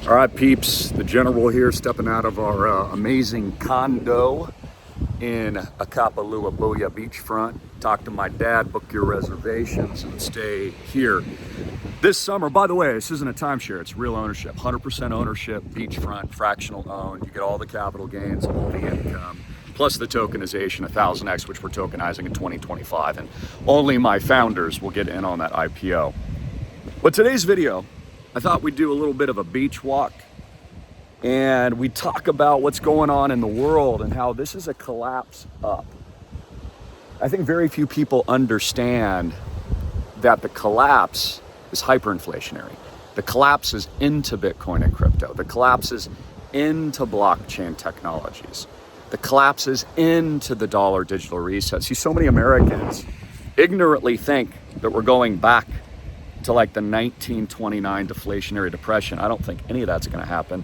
All right, peeps, the general here stepping out of our amazing condo in Akapalua beachfront. Talk to my dad, book your reservations and stay here. This summer, by the way, this isn't a timeshare, it's real ownership. 100% ownership, beachfront, fractional owned. You get all the capital gains, all the income, plus the tokenization, 1000X, which we're tokenizing in 2025. And only my founders will get in on that IPO. But today's video, I thought we'd do a little bit of a beach walk and we talk about what's going on in the world and how this is a collapse up. I think very few people understand that the collapse is hyperinflationary. The collapse is into Bitcoin and crypto. The collapse is into blockchain technologies. The collapse is into the dollar digital reset. See, so many Americans ignorantly think that we're going back to like the 1929 deflationary depression. I don't think any of that's going to happen.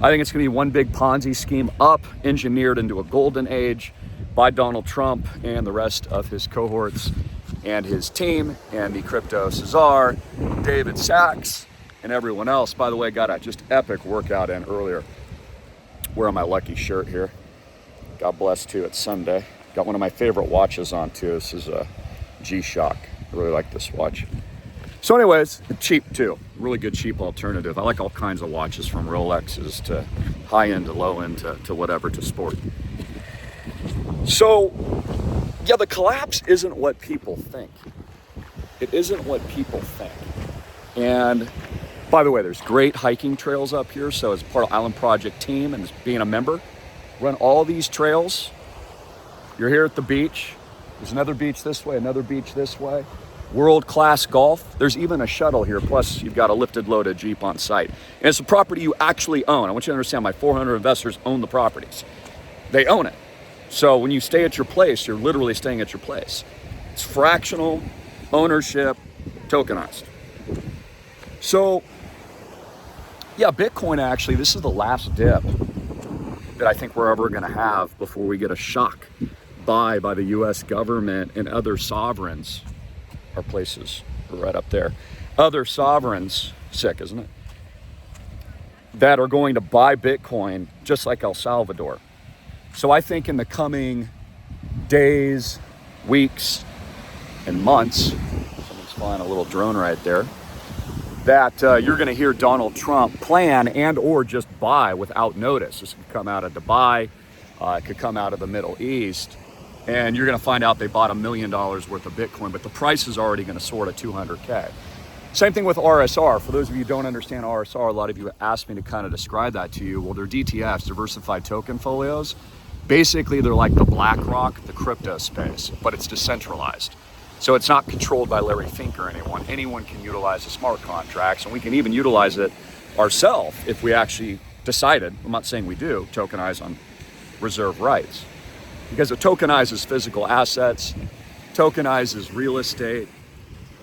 I think it's going to be one big Ponzi scheme engineered into a golden age by Donald Trump and the rest of his cohorts and his team and the crypto Cesar, David Sachs, and everyone else. By the way, got a just epic workout in earlier. Wearing my lucky shirt here. God bless too, it's Sunday. Got one of my favorite watches on too. This is a G-Shock. I really like this watch. So anyways, cheap too. Really good cheap alternative. I like all kinds of watches from Rolexes to high end to low end to whatever to sport. So yeah, the collapse isn't what people think. It isn't what people think. And by the way, there's great hiking trails up here. So as part of Island Project team and as being a member, run all these trails. You're here at the beach. There's another beach this way, another beach this way. World-class golf. There's even a shuttle here. Plus, you've got a lifted loaded Jeep on site. And it's a property you actually own. I want you to understand my 400 investors own the properties. They own it. So when you stay at your place, you're literally staying at your place. It's fractional ownership, tokenized. So, yeah, Bitcoin actually, this is the last dip that I think we're ever going to have before we get a shock by the US government and other sovereigns. Our places are right up there. Other sovereigns, sick, isn't it? That are going to buy Bitcoin just like El Salvador. So I think in the coming days, weeks, and months, someone's flying a little drone right there, that you're going to hear Donald Trump plan and or just buy without notice. This could come out of Dubai, it could come out of the Middle East, and you're going to find out they bought $1 million worth of Bitcoin, but the price is already going to soar to 200K. Same thing with RSR. For those of you who don't understand RSR, a lot of you asked me to kind of describe that to you. Well, they're DTFs, diversified token folios. Basically, they're like the BlackRock, the crypto space, but it's decentralized. So it's not controlled by Larry Fink or anyone. Anyone can utilize the smart contracts, and we can even utilize it ourselves if we actually decided, I'm not saying we do, tokenize on reserve rights. Because it tokenizes physical assets, tokenizes real estate,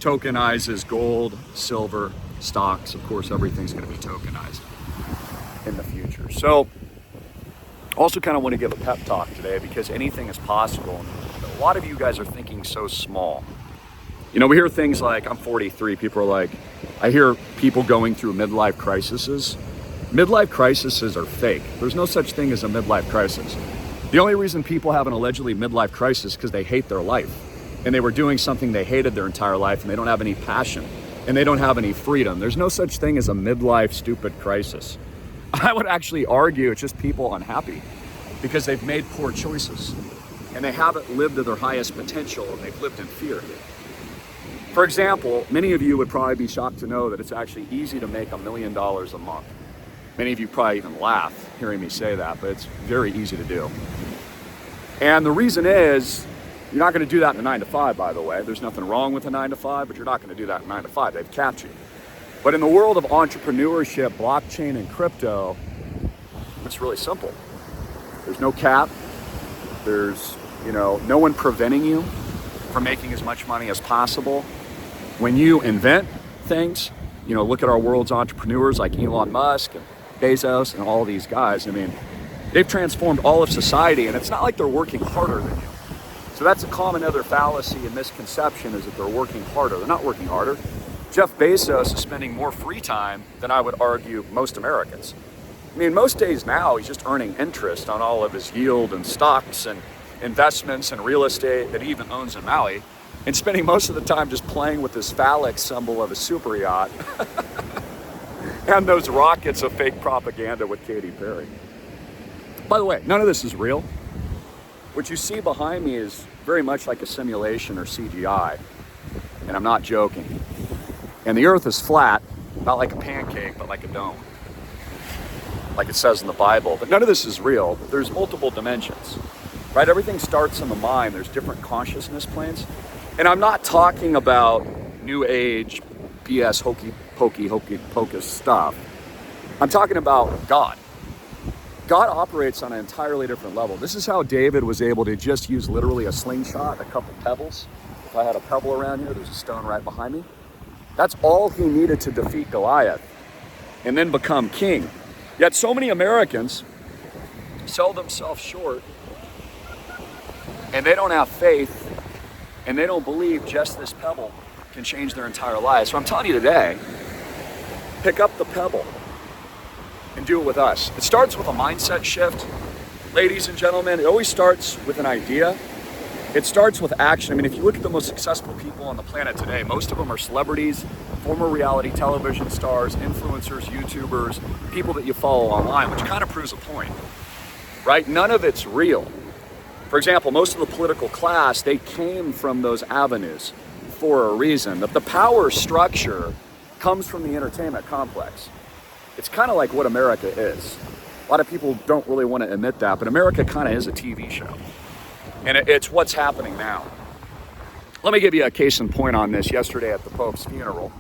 tokenizes gold, silver, stocks. Of course, everything's going to be tokenized in the future. So also kind of want to give a pep talk today because anything is possible. And a lot of you guys are thinking so small. You know, we hear things like, I'm 43, people are like, I hear people going through midlife crises. Midlife crises are fake. There's no such thing as a midlife crisis. The only reason people have an allegedly midlife crisis is because they hate their life and they were doing something they hated their entire life and they don't have any passion and they don't have any freedom. There's no such thing as a midlife stupid crisis. I would actually argue it's just people unhappy because they've made poor choices and they haven't lived to their highest potential and they've lived in fear. For example, many of you would probably be shocked to know that it's actually easy to make $1 million a month. Many of you probably even laugh hearing me say that, but it's very easy to do. And the reason is, you're not going to do that in a 9 to 5, by the way. There's nothing wrong with a 9 to 5, but you're not going to do that in 9 to 5. They've capped you. But in the world of entrepreneurship, blockchain, and crypto, it's really simple. There's no cap. There's, no one preventing you from making as much money as possible. When you invent things, look at our world's entrepreneurs like Elon Musk and Bezos and all these guys. I mean, they've transformed all of society and it's not like they're working harder than you. So that's a common other fallacy and misconception is that they're working harder. They're not working harder. Jeff Bezos is spending more free time than I would argue most Americans. I mean, most days now he's just earning interest on all of his yield and stocks and investments and real estate that he even owns in Maui, and spending most of the time just playing with this phallic symbol of a super yacht and those rockets of fake propaganda with Katy Perry. By the way, none of this is real. What you see behind me is very much like a simulation or CGI, and I'm not joking. And the earth is flat, not like a pancake, but like a dome, like it says in the Bible. But none of this is real. There's multiple dimensions, right? Everything starts in the mind. There's different consciousness planes. And I'm not talking about new age BS hokey pocus stuff. I'm talking about God. God operates on an entirely different level. This is how David was able to just use literally a slingshot, a couple pebbles. If I had a pebble around here, there's a stone right behind me. That's all he needed to defeat Goliath and then become king. Yet so many Americans sell themselves short, and they don't have faith, and they don't believe just this pebble can change their entire lives. So I'm telling you today, pick up the pebble and do it with us. It starts with a mindset shift. Ladies and gentlemen, it always starts with an idea. It starts with action. I mean, if you look at the most successful people on the planet today, most of them are celebrities, former reality television stars, influencers, YouTubers, people that you follow online, which kind of proves a point, right? None of it's real. For example, most of the political class, they came from those avenues for a reason. The power structure comes from the entertainment complex. It's kind of like what America is. A lot of people don't really want to admit that, but America kind of is a TV show. And it's what's happening now. Let me give you a case in point on this. Yesterday at the Pope's funeral,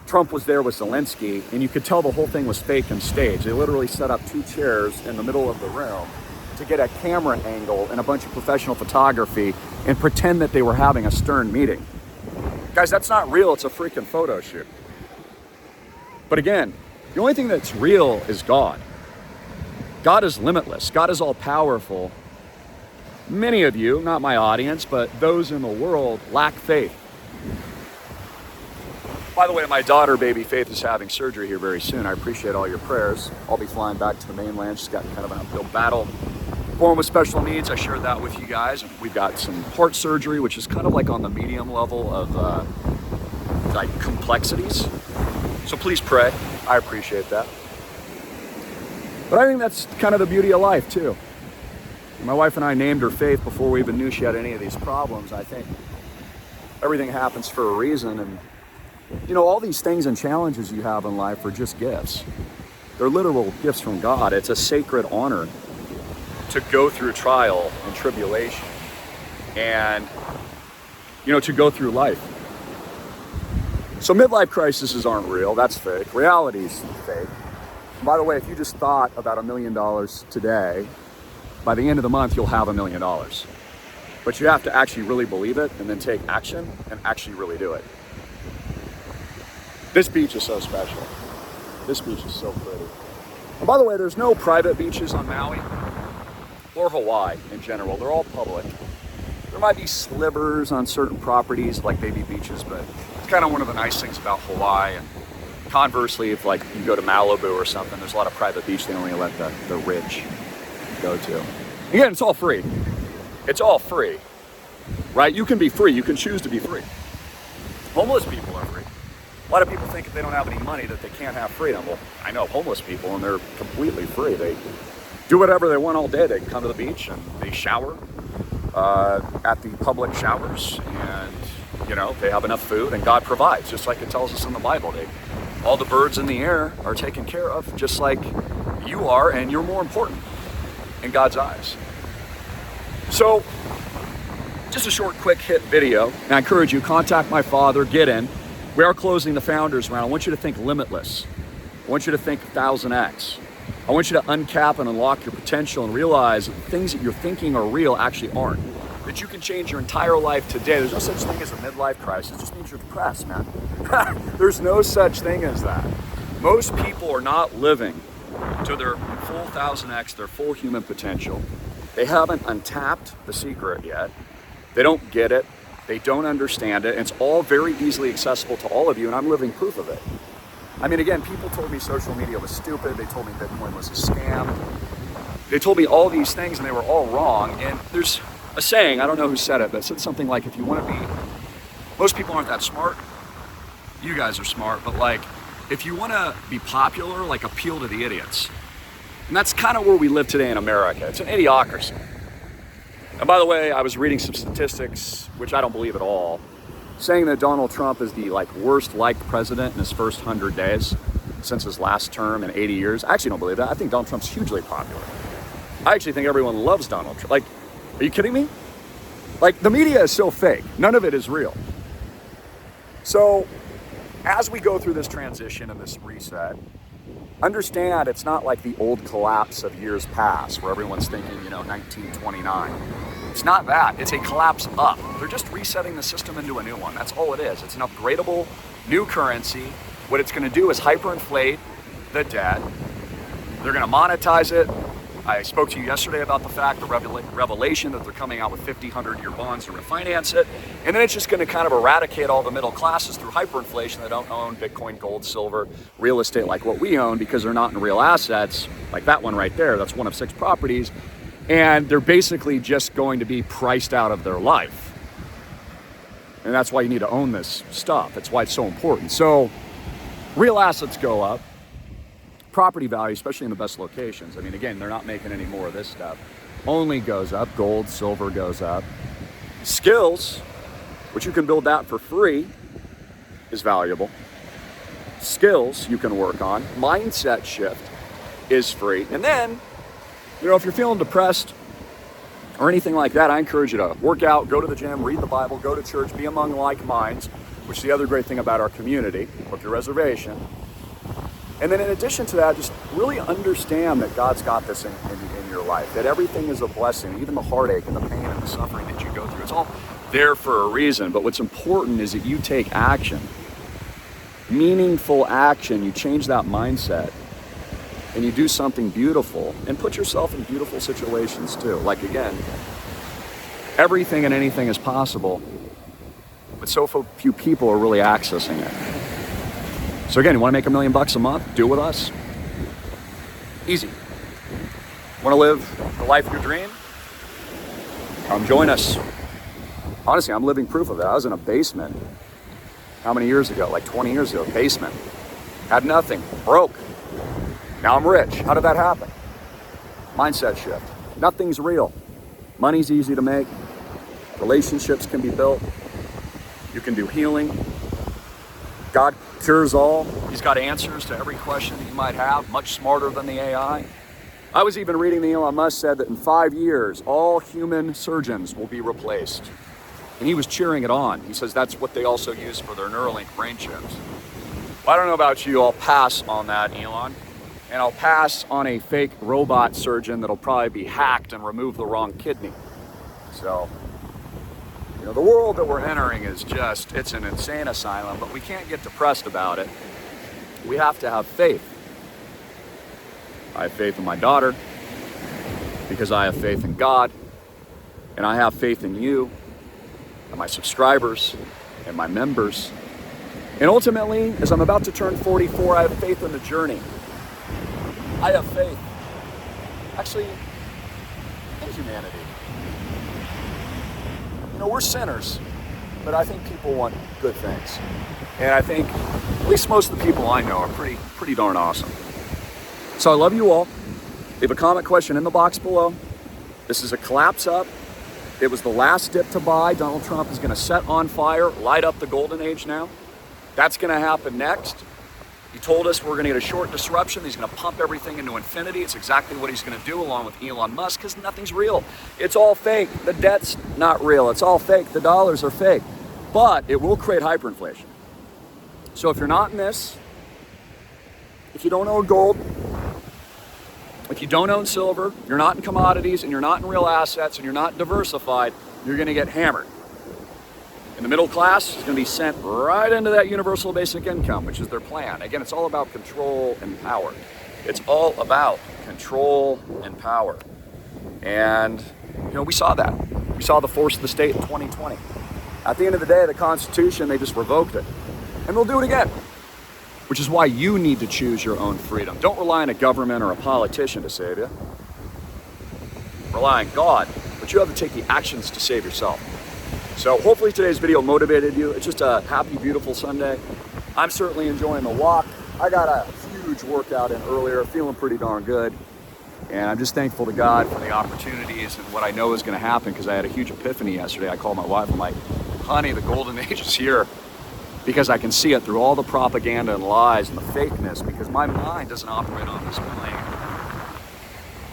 Trump was there with Zelensky, and you could tell the whole thing was fake and staged. They literally set up 2 chairs in the middle of the room to get a camera angle and a bunch of professional photography and pretend that they were having a stern meeting. Guys, that's not real. It's a freaking photo shoot. But again, the only thing that's real is God. God is limitless. God is all powerful. Many of you, not my audience, but those in the world lack faith. By the way, my daughter, baby Faith, is having surgery here very soon. I appreciate all your prayers. I'll be flying back to the mainland. She's got kind of an uphill battle. Born with special needs, I shared that with you guys. We've got some heart surgery, which is kind of like on the medium level of like complexities. So please pray. I appreciate that. But I think that's kind of the beauty of life too. My wife and I named her Faith before we even knew she had any of these problems. I think everything happens for a reason. And, you know, all these things and challenges you have in life are just gifts. They're literal gifts from God. It's a sacred honor to go through trial and tribulation and, you know, to go through life. So midlife crises aren't real. That's fake. Reality's fake. By the way, if you just thought about $1 million today, by the end of the month, you'll have $1 million. But you have to actually really believe it and then take action and actually really do it. This beach is so special. This beach is so pretty. And by the way, there's no private beaches on Maui or Hawaii in general. They're all public. There might be slivers on certain properties like baby beaches, but it's kind of one of the nice things about Hawaii. And conversely, if like you go to Malibu or something, there's a lot of private beach they only let the rich go to. Again, it's all free. It's all free, right? You can be free. You can choose to be free. Homeless people are free. A lot of people think if they don't have any money that they can't have freedom. Well, I know homeless people and they're completely free. They do whatever they want all day. They come to the beach and they shower at the public showers, and you know, they have enough food and God provides, just like it tells us in the Bible. All the birds in the air are taken care of, just like you are, and you're more important in God's eyes. So, just a short, quick hit video. And I encourage you, contact my father, get in. We are closing the founders round. I want you to think limitless. I want you to think 1000x. I want you to uncap and unlock your potential and realize that the things that you're thinking are real actually aren't. That you can change your entire life today. There's no such thing as a midlife crisis. It just means you're depressed, man. There's no such thing as that. Most people are not living to their full 1000x, their full human potential. They haven't untapped the secret yet. They don't get it. They don't understand it, and it's all very easily accessible to all of you, and I'm living proof of it. I mean, again, people told me social media was stupid. They told me Bitcoin was a scam. They told me all these things, and they were all wrong. And there's a saying, I don't know who said it, but it said something like, if you want to be, most people aren't that smart. You guys are smart, but like, if you want to be popular, like appeal to the idiots. And that's kind of where we live today in America. It's an idiocracy. And by the way, I was reading some statistics, which I don't believe at all, saying that Donald Trump is the worst liked president in his first 100 days since his last term in 80 years. I actually don't believe that. I think Donald Trump's hugely popular. I actually think everyone loves Donald Trump. Like, are you kidding me? Like, the media is so fake. None of it is real. So, as we go through this transition and this reset, understand it's not like the old collapse of years past where everyone's thinking, 1929. It's not that. It's a collapse up. They're just resetting the system into a new one. That's all it is. It's an upgradable new currency. What it's going to do is hyperinflate the debt. They're going to monetize it. I spoke to you yesterday about the fact, the revelation that they're coming out with 50, 100-year bonds to refinance it. And then it's just going to kind of eradicate all the middle classes through hyperinflation that don't own Bitcoin, gold, silver, real estate like what we own, because they're not in real assets, like that one right there. That's one of 6 properties. And they're basically just going to be priced out of their life. And that's why you need to own this stuff. That's why it's so important. So real assets go up. Property value, especially in the best locations. I mean, again, they're not making any more of this stuff. Only goes up. Gold, silver goes up. Skills, which you can build that for free, is valuable. Skills you can work on. Mindset shift is free. And then, if you're feeling depressed or anything like that, I encourage you to work out, go to the gym, read the Bible, go to church, be among like minds, which is the other great thing about our community. Book your reservation. And then in addition to that, just really understand that God's got this in your life, that everything is a blessing, even the heartache and the pain and the suffering that you go through. It's all there for a reason. But what's important is that you take action, meaningful action. You change that mindset and you do something beautiful and put yourself in beautiful situations too. Like, again, everything and anything is possible, but so few people are really accessing it. So again, you want to make $1 million a month? Do it with us. Easy. Want to live the life of your dream? Come join us. Honestly, I'm living proof of that. I was in a basement. How many years ago? Like 20 years ago. Basement. Had nothing. Broke. Now I'm rich. How did that happen? Mindset shift. Nothing's real. Money's easy to make. Relationships can be built. You can do healing. God cures all. He's got answers to every question that you might have, much smarter than the AI. I was even reading that Elon Musk said that in 5 years, all human surgeons will be replaced. And he was cheering it on. He says that's what they also use for their Neuralink brain chips. Well, I don't know about you, I'll pass on that, Elon. And I'll pass on a fake robot surgeon that'll probably be hacked and remove the wrong kidney. So, the world that we're entering is it's an insane asylum, but we can't get depressed about it. We have to have faith. I have faith in my daughter because I have faith in God, and I have faith in you and my subscribers and my members. And ultimately, as I'm about to turn 44, I have faith in the journey. I have faith, actually, in humanity. We're sinners, but I think people want good things. And I think at least most of the people I know are pretty darn awesome. So I love you all. Leave a comment question in the box below. This is a collapse up. It was the last dip to buy. Donald Trump is going to set on fire, light up the golden age now. That's going to happen next. He told us we're going to get a short disruption. He's going to pump everything into infinity. It's exactly what he's going to do along with Elon Musk, because nothing's real. It's all fake. The debt's not real. It's all fake. The dollars are fake. But it will create hyperinflation. So if you're not in this, if you don't own gold, if you don't own silver, you're not in commodities, and you're not in real assets, and you're not diversified, you're going to get hammered. And the middle class is going to be sent right into that universal basic income, which is their plan. Again, it's all about control and power. It's all about control and power. And, we saw that. We saw the force of the state in 2020. At the end of the day, the Constitution, they just revoked it. And they'll do it again. Which is why you need to choose your own freedom. Don't rely on a government or a politician to save you. Rely on God, but you have to take the actions to save yourself. So hopefully today's video motivated you. It's just a happy, beautiful Sunday. I'm certainly enjoying the walk. I got a huge workout in earlier, feeling pretty darn good. And I'm just thankful to God for the opportunities and what I know is going to happen, because I had a huge epiphany yesterday. I called my wife, I'm like, honey, the golden age is here. Because I can see it through all the propaganda and lies and the fakeness, because my mind doesn't operate on this plane.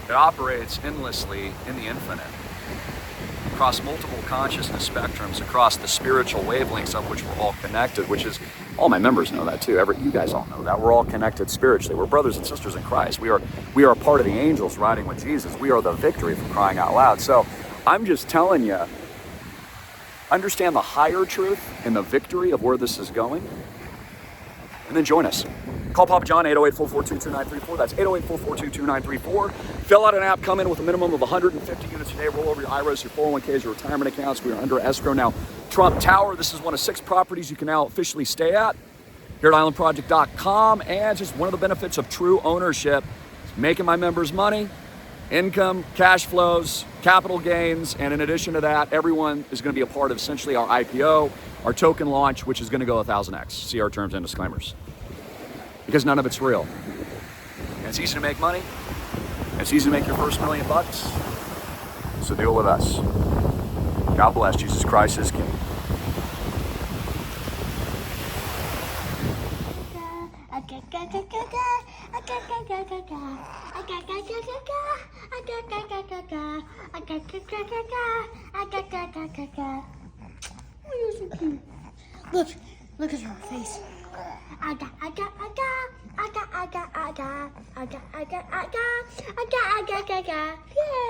It operates endlessly in the infinite, across multiple consciousness spectrums, across the spiritual wavelengths of which we're all connected, which is, all my members know that too. You guys all know that. We're all connected spiritually. We're brothers and sisters in Christ. We are a part of the angels riding with Jesus. We are the victory, for crying out loud. So I'm just telling you, understand the higher truth and the victory of where this is going, and then join us. Call Papa John, 808-442-2934. That's 808-442-2934. Fill out an app, come in with a minimum of 150 units a day, roll over your IRAs, your 401ks, your retirement accounts. We are under escrow now. Trump Tower, this is one of 6 properties you can now officially stay at here at islandproject.com. And just one of the benefits of true ownership is making my members money, income, cash flows, capital gains, and in addition to that, everyone is going to be a part of essentially our IPO, our token launch, which is going to go 1,000x. See our terms and disclaimers. Because none of it's real. And it's easy to make money. And it's easy to make your first $1 million. So deal with us. God bless. Jesus Christ is King. Look at her face. Yay!